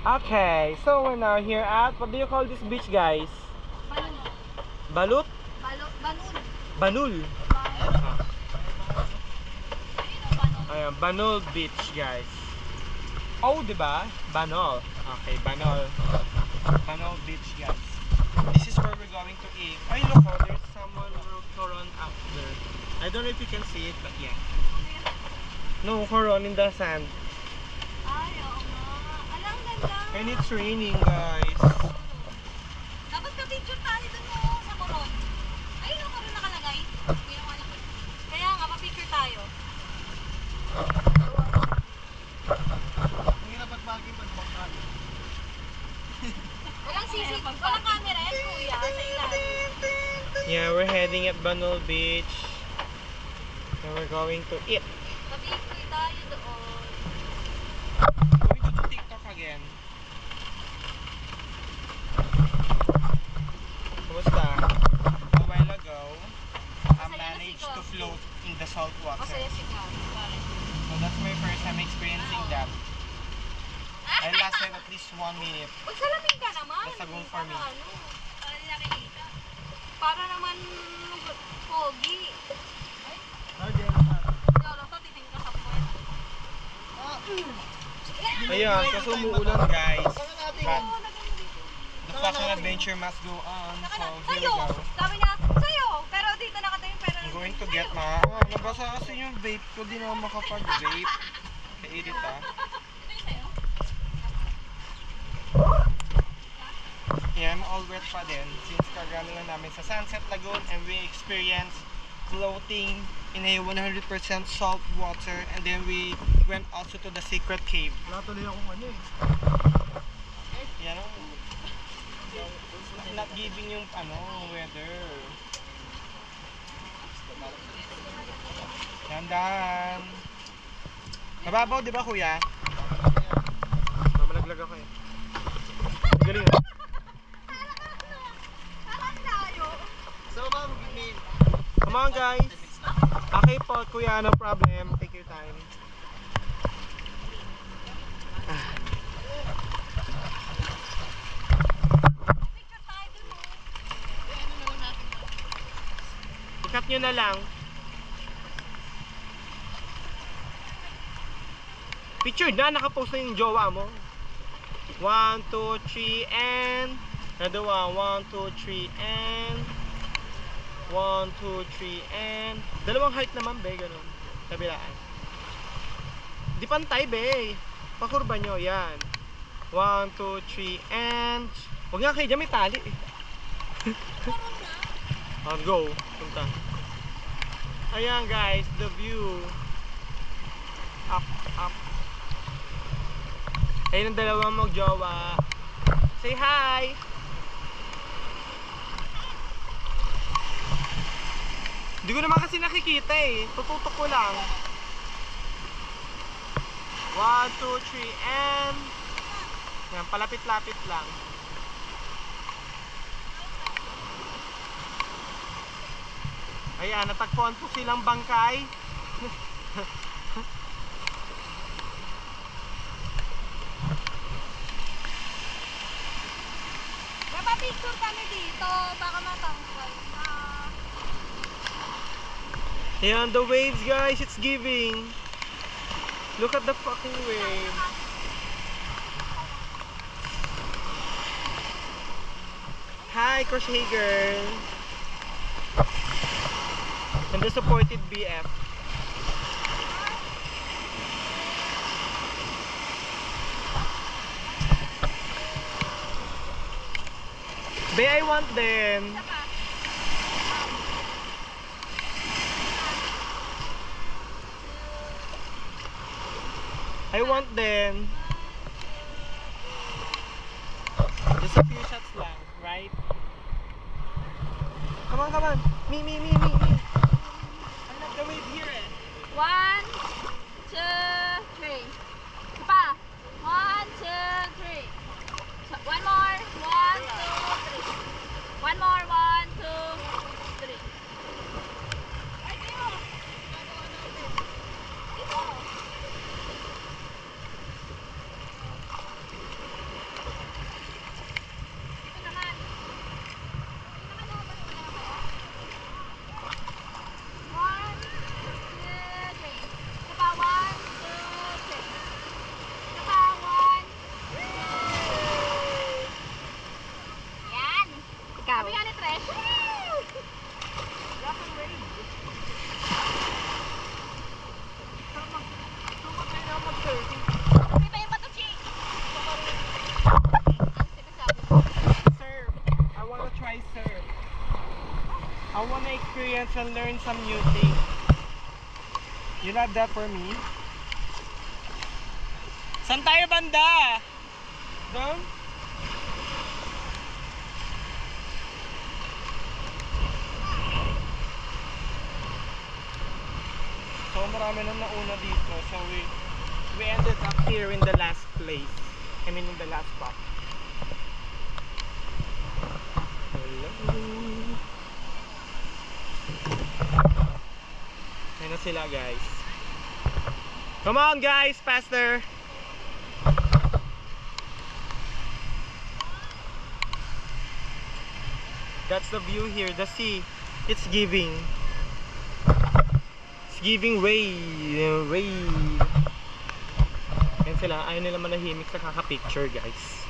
Okay, so we're now here at, what do you call this beach, guys? Balut? Banul. Banul. Ayan, Banul Beach, guys. Oh, diba? Banol. Okay, Banol. Banol Beach, guys. This is where we're going to eat. Ay, look, oh, there's someone Coron up there. I don't know if you can see it, but yeah. No, Coron in the sand. Ay, oo nga. Alang ganda. And it's raining, guys. Dapat ka-picture tayo dun mo sa Coron. Ayun yung Coron nakalagay. Ginawa na ko. Kaya nga, pa-picture tayo. Hindi na ba't-baging magbangkal? Walang CCTV, walang camera yan, kuya, sa ilalim. Yeah, we're heading at Banol Beach. And we're going to eat. Pa-picture tayo doon. Going to do TikTok again. Kumusta? A while ago, I managed to float in the salt water. Masaya si Karen. So that's my first time experiencing that. I lasted at least 1 minute. Magsalamin ka naman. That's a goal for me. Para nakikita. Para naman pogi. Lolo, to titing ka sa puwet. Ayun, kasi umuulan, guys. Saan natin? But the fashion adventure must go on. So here we Sa'yo! go. Sabi niya, sa'yo! Pero dito nakatayo pero I'm going to get sa'yo. nabasa kasi yung vape ko, di naman makapag-vape. Ka-edit Yeah, I'm all wet pa din since kagaling lang namin sa Sunset Lagoon and we experienced floating in a 100% salt water and then we went also to the secret cave. Wala tuloy akong ano eh. Yan o. Not giving yung weather. Dandan. Mababaw, di ba, kuya? Mamalaglag ako eh. Galing ah. So ba, mag-email? Come on, guys. Okay po, kuya, no problem. Take your time. Picture tayo dun mo. Ikat nyo na lang. Picture na, nakapost na yung jowa mo. 1, 2, 3, and another one. 1, 2, 3, and 1, 2, 3, and dalawang height naman, be, ganun. Kabilaan. Di pantay, be. Pakurba nyo, yan. 1, 2, 3, and huwag nga kayo dyan, may tali eh. Let's go. Punta. Ayan, guys, the view. Up. Ayun ang dalawang magjowa. Say hi! Hindi ko naman kasi nakikita eh. Tututok ko lang. 1, 2, 3, and yan, palapit-lapit lang. Ayan, natagpuan po silang bangkay. Picture kami dito, baka matangkal na. Ayan, the waves, guys, it's giving. Look at the fucking wave. Hi, crochet girl. And the supported BF. Be, I want them. I want them. Just a few shots lang, right? Come on. Me. I love the wave here eh. 1, 2, 3. Pa. 1, 2, 3. One more. 1, 2, 3. One more. 1, 2, 3. experience and learn some new things. You love that for me? Saan tayo banda? Doon? So marami nang nauna dito. So we ended up here in the last place. I mean in the last spot. Hello. Ayan na sila guys. Come on guys, faster. That's the view here, the sea. It's giving rain. Yan sila, ayaw nila manahimik sa kaka-picture guys.